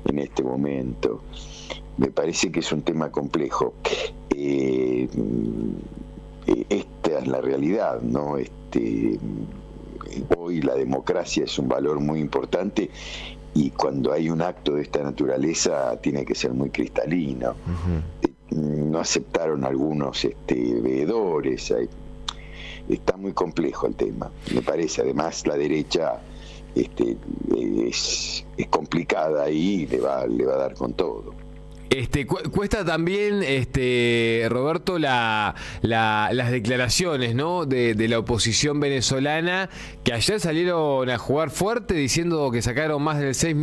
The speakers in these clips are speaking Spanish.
en este momento. Me parece que es un tema complejo. Esta es la realidad, ¿no? Hoy la democracia es un valor muy importante y cuando hay un acto de esta naturaleza tiene que ser muy cristalino. No aceptaron algunos veedores. Está muy complejo el tema, me parece. Además la derecha es complicada y le va a dar con todo. Cuesta también, Roberto, las declaraciones, ¿no?, de la oposición venezolana, que ayer salieron a jugar fuerte diciendo que sacaron más de 6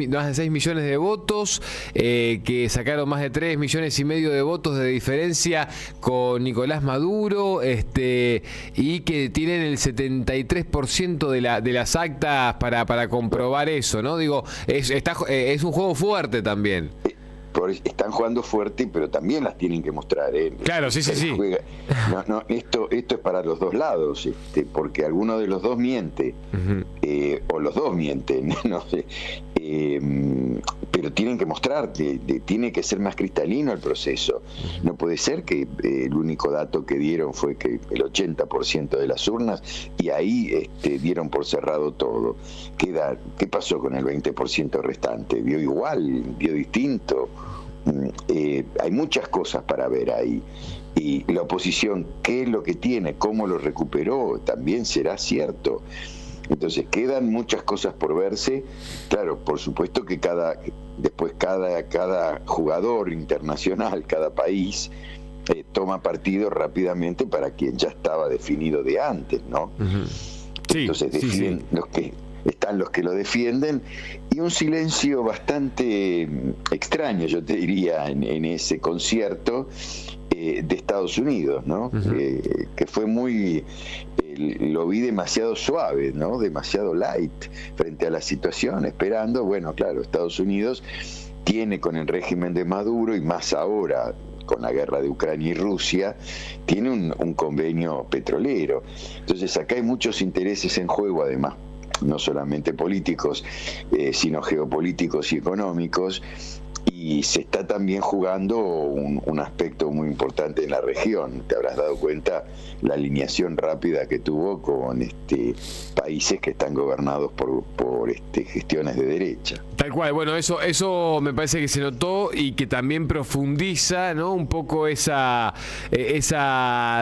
millones de votos, que sacaron más de 3,5 millones de votos de diferencia con Nicolás Maduro, y que tienen el 73% de las actas para comprobar eso, ¿no? Digo, es un juego fuerte también. Están jugando fuerte, pero también las tienen que mostrar, ¿eh? Claro, sí. No, esto es para los dos lados, porque alguno de los dos miente, o los dos mienten, no sé, pero tienen que mostrar, tiene que ser más cristalino el proceso. No puede ser que el único dato que dieron fue que el 80% de las urnas, y ahí dieron por cerrado todo. ¿Qué pasó con el 20% restante? ¿Vio igual? ¿Vio distinto? Hay muchas cosas para ver ahí. Y la oposición, ¿qué es lo que tiene? ¿Cómo lo recuperó? También será cierto. Entonces quedan muchas cosas por verse. Claro, por supuesto que cada jugador internacional, cada país toma partido rápidamente para quien ya estaba definido de antes, ¿no? Sí, entonces deciden los que lo defienden, y un silencio bastante extraño, yo te diría, en ese concierto de Estados Unidos, ¿no? Que fue lo vi demasiado suave, ¿no? Demasiado light frente a la situación, esperando. Bueno, claro, Estados Unidos tiene, con el régimen de Maduro, y más ahora con la guerra de Ucrania y Rusia, tiene un convenio petrolero. Entonces acá hay muchos intereses en juego, además, no solamente políticos, sino geopolíticos y económicos, y se está también jugando un aspecto muy importante en la región. Te habrás dado cuenta la alineación rápida que tuvo con países que están gobernados por gestiones de derecha. Tal cual, bueno, eso me parece que se notó, y que también profundiza, ¿no?, un poco esa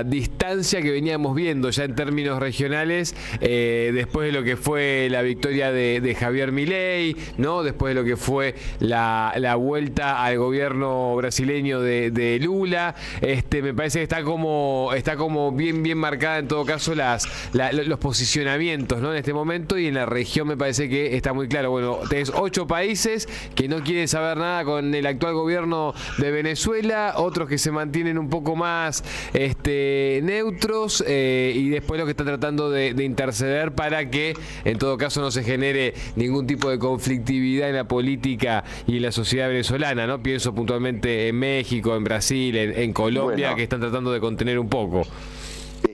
distancia que veníamos viendo ya en términos regionales, después de lo que fue la victoria de Javier Milei, ¿no?, después de lo que fue la vuelta al gobierno brasileño de Lula. Me parece que está como bien marcada en todo caso los posicionamientos, ¿no?, en este momento, y en la región me parece que está muy claro. Bueno, tenés 8 países que no quieren saber nada con el actual gobierno de Venezuela, otros que se mantienen un poco más neutros, y después los que están tratando de interceder para que en todo caso no se genere ningún tipo de conflictividad en la política y en la sociedad venezolana, ¿no? Pienso puntualmente en México, en Brasil, en Colombia, bueno, que están tratando de contener un poco.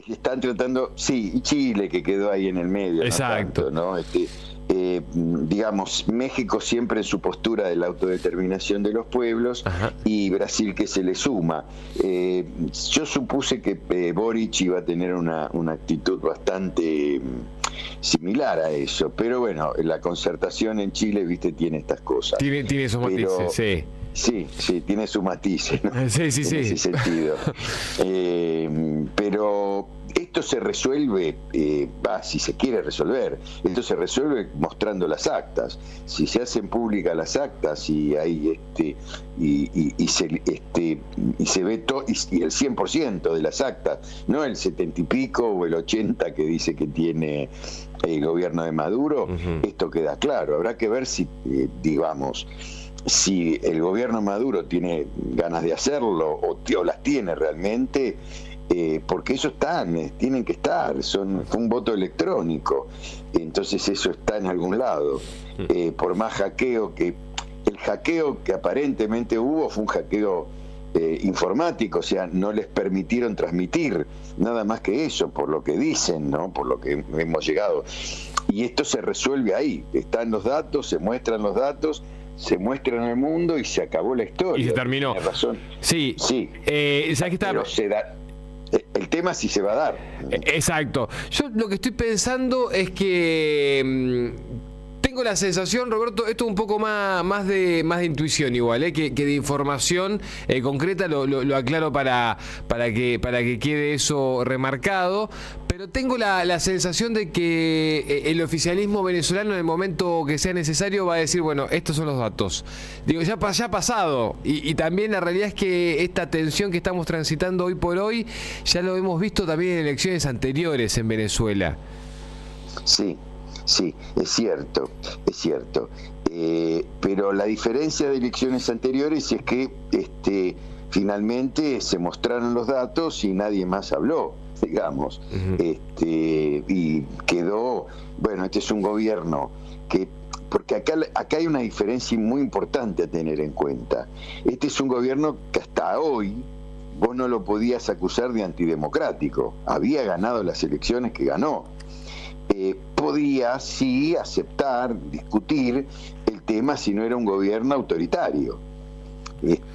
Están tratando, sí, y Chile, que quedó ahí en el medio. Exacto. ¿No? Digamos, México siempre en su postura de la autodeterminación de los pueblos. Ajá. Y Brasil, que se le suma. Yo supuse que Boric iba a tener una actitud bastante similar a eso, pero bueno, la concertación en Chile, viste, tiene estas cosas. Tiene esos matices, sí. Sí, tiene sus matices, ¿no? Sí. En ese sentido. Pero esto se resuelve, si se quiere resolver, esto se resuelve mostrando las actas. Si se hacen públicas las actas y hay y se ve todo, y el 100% de las actas, no el 70 y pico o el 80 que dice que tiene el gobierno de Maduro, esto queda claro. Habrá que ver si si el gobierno Maduro tiene ganas de hacerlo o las tiene realmente, porque eso tienen que estar, fue un voto electrónico, entonces eso está en algún lado. Por más el hackeo que aparentemente hubo fue un hackeo informático, o sea, no les permitieron transmitir, nada más que eso, por lo que dicen, ¿no? Por lo que hemos llegado. Y esto se resuelve ahí, están los datos, se muestran los datos, se muestra en el mundo y se acabó la historia. Y se terminó. Tiene razón. Sí. Sí. ¿Sabes qué está? Pero se da. El tema sí se va a dar. Exacto. Yo lo que estoy pensando es que tengo la sensación, Roberto, esto es un poco más de intuición igual, que de información concreta, lo aclaro para que quede eso remarcado, pero tengo la sensación de que el oficialismo venezolano en el momento que sea necesario va a decir, bueno, estos son los datos. Digo, ya ha pasado, y también la realidad es que esta tensión que estamos transitando hoy por hoy, ya lo hemos visto también en elecciones anteriores en Venezuela. Sí. Sí, es cierto. Pero la diferencia de elecciones anteriores es que finalmente se mostraron los datos y nadie más habló, digamos. Uh-huh. Y quedó, bueno, este es un gobierno que, porque acá hay una diferencia muy importante a tener en cuenta. Este es un gobierno que hasta hoy vos no lo podías acusar de antidemocrático. Había ganado las elecciones que ganó. Podía sí aceptar, discutir el tema si no era un gobierno autoritario,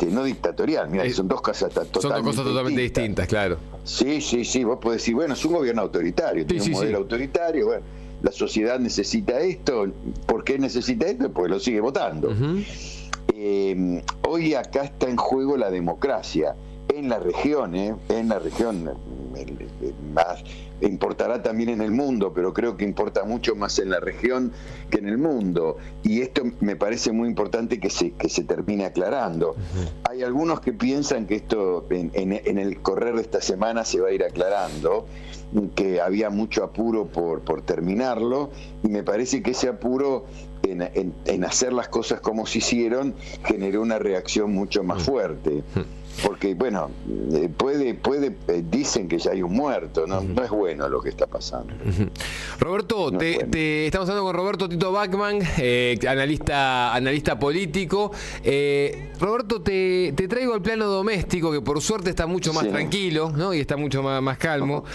no dictatorial. Mira, son dos cosas totalmente distintas, claro. Sí, vos podés decir, bueno, es un gobierno autoritario, tiene un modelo autoritario, bueno, la sociedad necesita esto. ¿Por qué necesita esto? Porque lo sigue votando. Uh-huh. Hoy acá está en juego la democracia en la región, más importará también en el mundo, pero creo que importa mucho más en la región que en el mundo, y esto me parece muy importante que se termine aclarando. Uh-huh. Hay algunos que piensan que esto en el correr de esta semana se va a ir aclarando, que había mucho apuro por terminarlo, y me parece que ese apuro en hacer las cosas como se hicieron generó una reacción mucho más fuerte. Porque, bueno, dicen que ya hay un muerto, ¿no? No es bueno lo que está pasando. Roberto, no estamos hablando con Roberto Tito Bachmann, analista político. Roberto, te traigo al plano doméstico, que por suerte está mucho más tranquilo, ¿no? Y está mucho más calmo.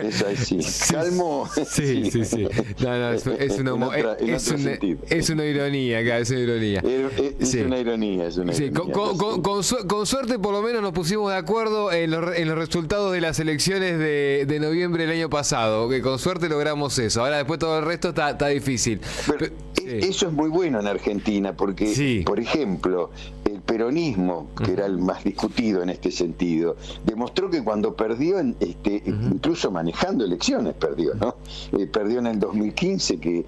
Eso es, sí. Calmo. Sí. No, es una ironía, acá, es una ironía. Es una ironía. Sí, con suerte por lo menos nos pusimos de acuerdo en los resultados de las elecciones de noviembre del año pasado, que con suerte logramos eso. Ahora después todo el resto está difícil. Pero eso es muy bueno en Argentina, porque, por ejemplo, el peronismo, que era el más discutido en este sentido, demostró que cuando perdió, incluso manejando elecciones perdió, ¿no? Perdió en el 2015, que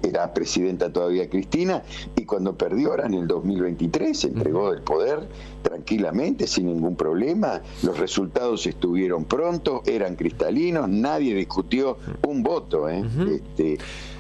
era presidenta todavía Cristina, y cuando perdió ahora en el 2023 se entregó el poder tranquilamente, sin ningún problema. Los resultados estuvieron prontos, eran cristalinos, nadie discutió un voto.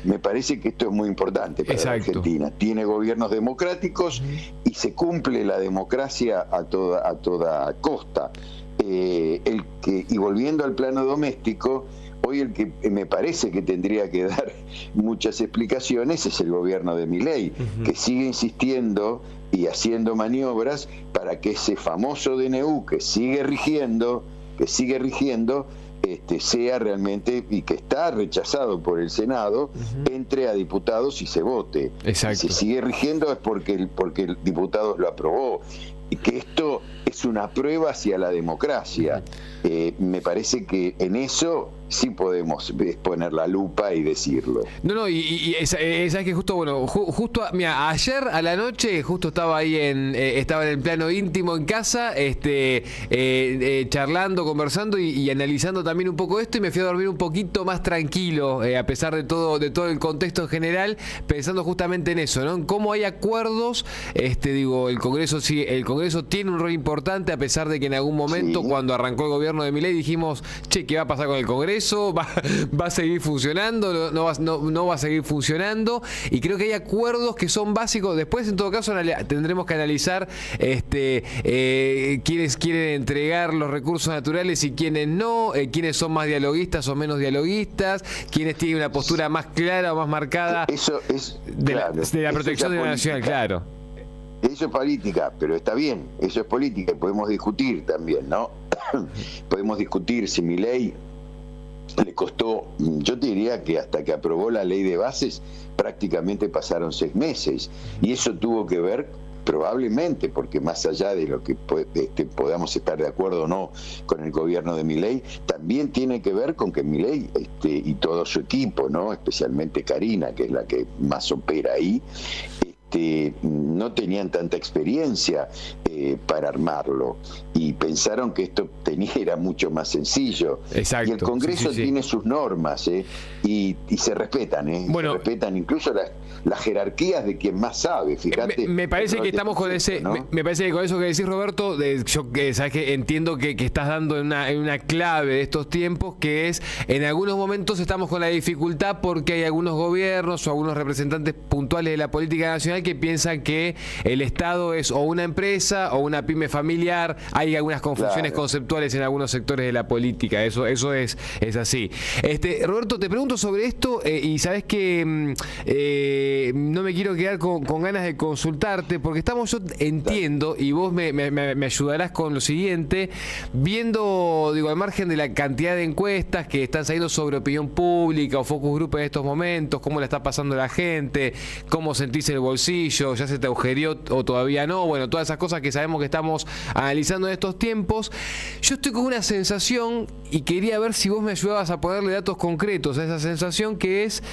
Me parece que esto es muy importante para la Argentina. Tiene gobiernos democráticos y se cumple la democracia a toda costa. Y volviendo al plano doméstico, hoy el que me parece que tendría que dar muchas explicaciones es el gobierno de Milei, que sigue insistiendo y haciendo maniobras para que ese famoso DNU que sigue rigiendo, sea realmente, y que está rechazado por el Senado, entre a diputados y se vote. Exacto. Si sigue rigiendo es porque el diputado lo aprobó, y que esto es una prueba hacia la democracia. Me parece que en eso sí podemos poner la lupa y decirlo. Y sabes que justo, mira, ayer a la noche justo estaba ahí estaba en el plano íntimo en casa, charlando, conversando y analizando también un poco esto, y me fui a dormir un poquito más tranquilo, a pesar de todo el contexto en general, pensando justamente en eso, ¿no? En cómo hay acuerdos, el Congreso tiene un rol importante, a pesar de que en algún momento, cuando arrancó el gobierno de Milei, dijimos, ¿qué va a pasar con el Congreso? ¿Va a seguir funcionando? ¿No va a seguir funcionando? Y creo que hay acuerdos que son básicos. Después, en todo caso, tendremos que analizar quiénes quieren entregar los recursos naturales y quiénes no, quiénes son más dialoguistas o menos dialoguistas, quiénes tienen una postura más clara o más marcada de la protección de la nación, claro. Eso es política, pero está bien, eso es política y podemos discutir también, ¿no? Podemos discutir si Milei le costó, yo te diría que hasta que aprobó la ley de bases prácticamente pasaron 6 meses, y eso tuvo que ver probablemente, porque más allá de lo que podamos estar de acuerdo o no con el gobierno de Milei, también tiene que ver con que Milei y todo su equipo, ¿no?, especialmente Karina, que es la que más opera ahí, no tenían tanta experiencia para armarlo, y pensaron que esto era mucho más sencillo. Exacto. Y el Congreso sí. tiene sus normas, y se respetan, bueno, se respetan incluso las jerarquías de quien más sabe. Fíjate, me parece que estamos con ese, ¿no? me parece que con eso que decís, Roberto, yo sabes que entiendo que estás dando en una clave de estos tiempos, que es, en algunos momentos estamos con la dificultad porque hay algunos gobiernos o algunos representantes puntuales de la política nacional que piensan que el Estado es o una empresa o una pyme familiar. Hay algunas confusiones conceptuales en algunos sectores de la política, eso es así. Roberto, te pregunto sobre esto, y sabes que no me quiero quedar con ganas de consultarte, porque yo entiendo, y vos me ayudarás con lo siguiente, viendo, digo, al margen de la cantidad de encuestas que están saliendo sobre opinión pública o focus group en estos momentos, cómo la está pasando la gente, cómo sentís el bolsillo, ya se te agujereó o todavía no, bueno, todas esas cosas que sabemos que estamos analizando en estos tiempos, yo estoy con una sensación, y quería ver si vos me ayudabas a ponerle datos concretos a esa sensación, que es...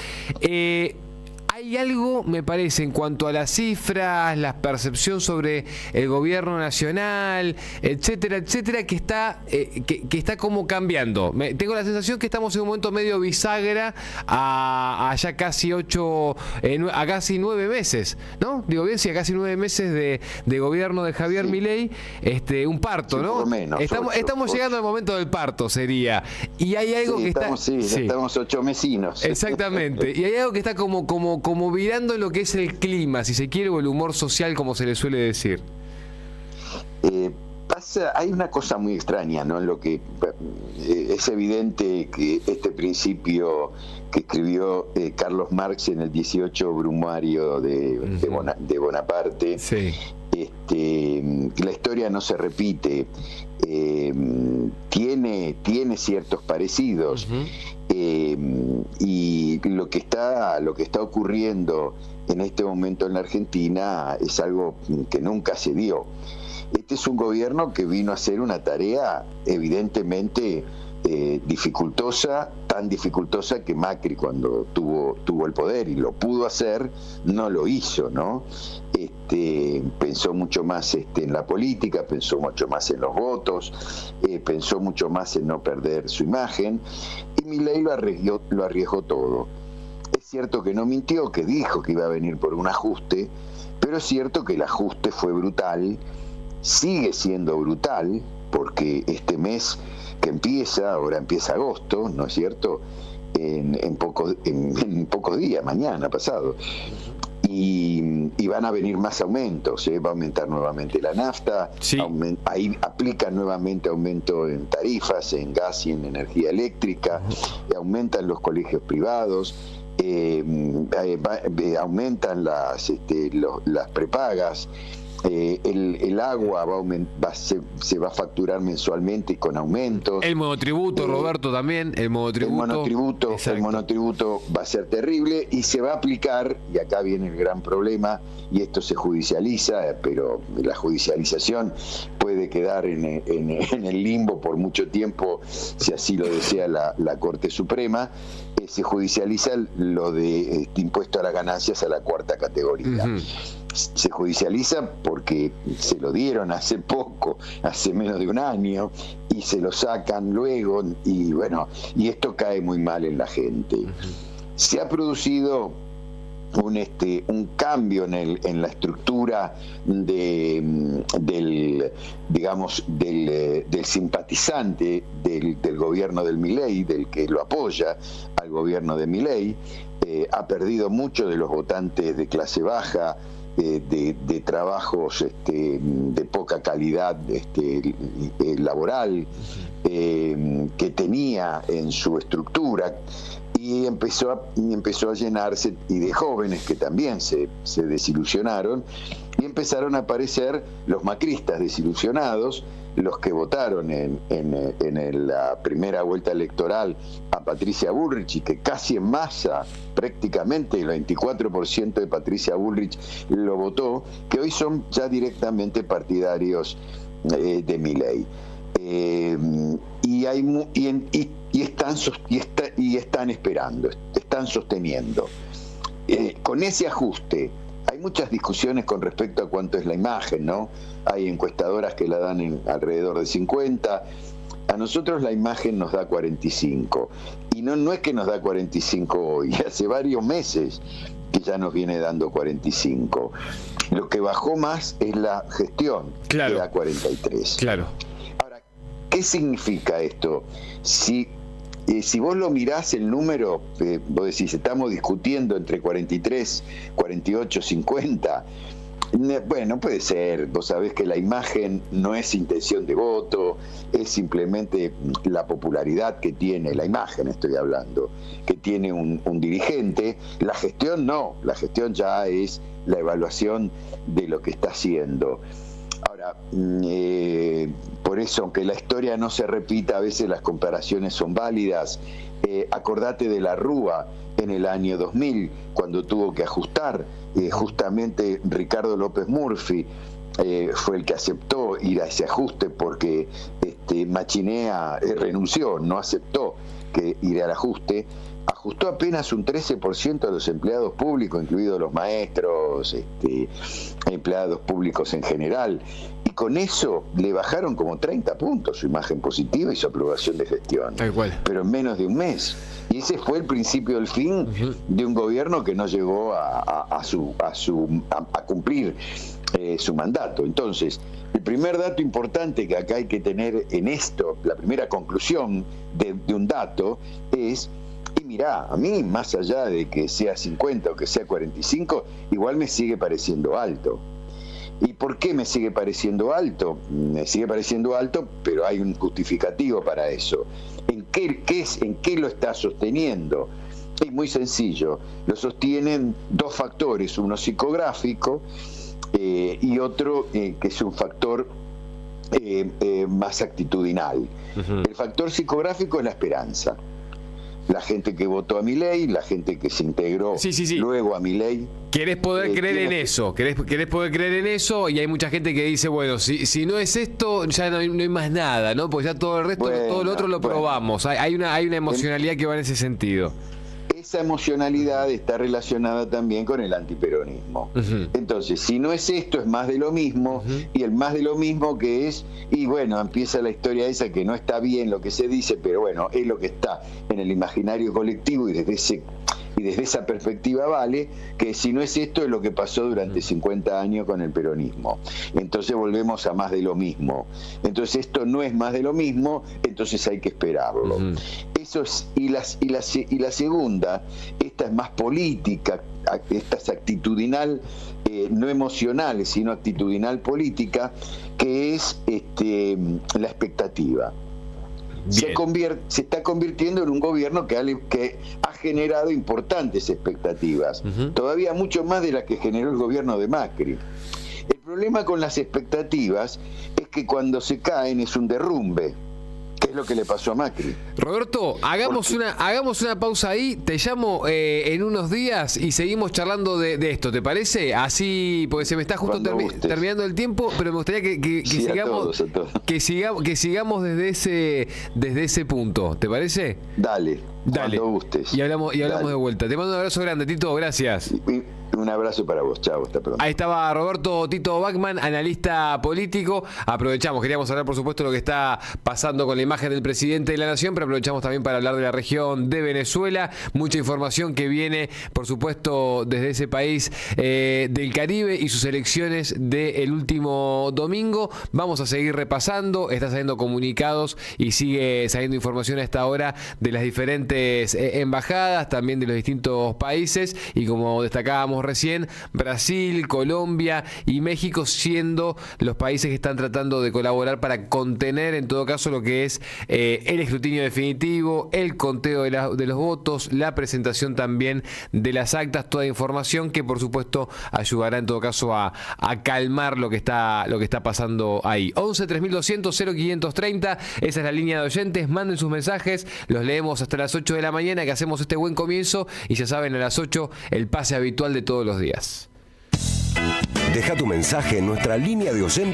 hay algo, me parece, en cuanto a las cifras, la percepción sobre el gobierno nacional, etcétera, etcétera, que está como cambiando. Tengo la sensación que estamos en un momento medio bisagra a ya casi a casi 9 meses, ¿no? Digo bien, sí, a casi 9 meses de gobierno de Javier Milei, un parto, ¿no? Por menos, estamos llegando al momento del parto, sería. Y hay algo que estamos 8 mesinos. Exactamente. Y hay algo que está como virando lo que es el clima, si se quiere, o el humor social, como se le suele decir. Hay una cosa muy extraña, ¿no? En lo que es evidente que este principio que escribió Carlos Marx en el 18 Brumario de Bonaparte, sí. La historia no se repite, tiene ciertos parecidos. Y lo que está ocurriendo en este momento en la Argentina es algo que nunca se dio. Este es un gobierno que vino a hacer una tarea evidentemente dificultosa, tan dificultosa que Macri, cuando tuvo el poder y lo pudo hacer, no lo hizo, ¿no? Pensó mucho más en la política, pensó mucho más en los votos, pensó mucho más en no perder su imagen, y Milei lo arriesgó todo. Es cierto que no mintió, que dijo que iba a venir por un ajuste, pero es cierto que el ajuste fue brutal, sigue siendo brutal, porque este mes que ahora empieza agosto, ¿no es cierto?, en pocos días, mañana pasado, y van a venir más aumentos, va a aumentar nuevamente la nafta, sí. Ahí aplican nuevamente aumento en tarifas, en gas y en energía eléctrica, aumentan los colegios privados, aumentan las prepagas, el agua se va a facturar mensualmente con aumentos. El monotributo, Roberto, también. El monotributo va a ser terrible y se va a aplicar, y acá viene el gran problema, y esto se judicializa, pero la judicialización puede quedar en el limbo por mucho tiempo, si así lo desea la Corte Suprema. Se judicializa lo de impuesto a las ganancias a la cuarta categoría. Uh-huh. Se judicializa porque se lo dieron hace poco, hace menos de un año, y se lo sacan luego, y bueno, y esto cae muy mal en la gente. Uh-huh. Se ha producido un cambio en la estructura del simpatizante del gobierno del Milei, del que lo apoya al gobierno de Milei. Ha perdido mucho de los votantes de clase baja, de trabajos de poca calidad laboral, que tenía en su estructura, y empezó a llenarse, y de jóvenes que también se desilusionaron, y y empezaron a aparecer los macristas desilusionados, los que votaron en la primera vuelta electoral a Patricia Bullrich, y que casi en masa, prácticamente el 24% de Patricia Bullrich lo votó, que hoy son ya directamente partidarios de Milei. Y están esperando, están sosteniendo. Con ese ajuste, hay muchas discusiones con respecto a cuánto es la imagen, ¿no? Hay encuestadoras que la dan en alrededor de 50. A nosotros la imagen nos da 45. Y no es que nos da 45 hoy, hace varios meses que ya nos viene dando 45. Lo que bajó más es la gestión, claro, que da 43. Claro. Ahora, ¿qué significa esto? Si vos lo mirás el número, vos decís, estamos discutiendo entre 43, 48, 50. Bueno, puede ser. Vos sabés que la imagen no es intención de voto, es simplemente la popularidad que tiene, la imagen estoy hablando, que tiene un dirigente. La gestión no, la gestión ya es la evaluación de lo que está haciendo. Ahora, por eso, aunque la historia no se repita, a veces las comparaciones son válidas. Acordate de la Rúa en el año 2000, cuando tuvo que ajustar. Justamente Ricardo López Murphy fue el que aceptó ir a ese ajuste, porque Machinea renunció, no aceptó que ir al ajuste. Ajustó apenas un 13% a los empleados públicos, incluidos los maestros, empleados públicos en general, y con eso le bajaron como 30 puntos su imagen positiva y su aprobación de gestión, pero en menos de un mes. Y ese fue el principio del fin de un gobierno que no llegó a cumplir su mandato. Entonces, el primer dato importante que acá hay que tener en esto, la primera conclusión de un dato es: y mirá, a mí, más allá de que sea 50 o que sea 45, igual me sigue pareciendo alto. ¿Y por qué me sigue pareciendo alto? Me sigue pareciendo alto, pero hay un justificativo para eso. ¿En qué lo está sosteniendo? Es muy sencillo. Lo sostienen dos factores, uno psicográfico y otro que es un factor más actitudinal. El factor psicográfico es la esperanza. La gente que votó a Milei, la gente que se integró luego a Milei. Querés poder creer en eso, querés poder creer en eso, y hay mucha gente que dice, bueno, si no es esto, ya no hay más nada, ¿no? Porque ya todo el resto, todo lo otro lo probamos. Hay una emocionalidad que va en ese sentido. Esa emocionalidad está relacionada también con el antiperonismo. Entonces, si no es esto, es más de lo mismo, y el más de lo mismo que es, y bueno, empieza la historia esa que no está bien lo que se dice, pero bueno, es lo que está en el imaginario colectivo, y desde esa perspectiva vale, que si no es esto, es lo que pasó durante 50 años con el peronismo. Entonces volvemos a más de lo mismo. Entonces esto no es más de lo mismo, entonces hay que esperarlo. Eso es, y la segunda, esta es más política, esta es actitudinal, no emocional, sino actitudinal política, que es la expectativa. Se está convirtiendo en un gobierno que ha generado importantes expectativas, todavía mucho más de las que generó el gobierno de Macri. El problema con las expectativas es que cuando se caen es un derrumbe, que es lo que le pasó a Macri. Roberto, hagamos una pausa ahí, te llamo en unos días y seguimos charlando de esto, ¿te parece? Así, porque se me está justo terminando el tiempo, pero me gustaría que sigamos desde ese punto, ¿te parece? Dale. Cuando gustes. Y hablamos de vuelta. Te mando un abrazo grande, Tito, gracias. Un abrazo para vos, chao, hasta pronto. Ahí estaba Roberto Tito Bachmann, analista político. Queríamos hablar por supuesto de lo que está pasando con la imagen del presidente de la Nación, pero aprovechamos también para hablar de la región de Venezuela. Mucha información que viene, por supuesto, desde ese país del Caribe y sus elecciones del último domingo. Vamos a seguir repasando, está saliendo comunicados y sigue saliendo información a esta hora de las diferentes embajadas, también de los distintos países, y como destacábamos recién, Brasil, Colombia y México siendo los países que están tratando de colaborar para contener en todo caso lo que es el escrutinio definitivo, el conteo de los votos, la presentación también de las actas, toda información que por supuesto ayudará en todo caso a calmar lo que está pasando ahí. 11 3200 0530, esa es la línea de oyentes, manden sus mensajes, los leemos hasta las 8 de la mañana, que hacemos este buen comienzo, y ya saben, a las 8 el pase habitual de todos los días. Deja tu mensaje en nuestra línea de oyentes.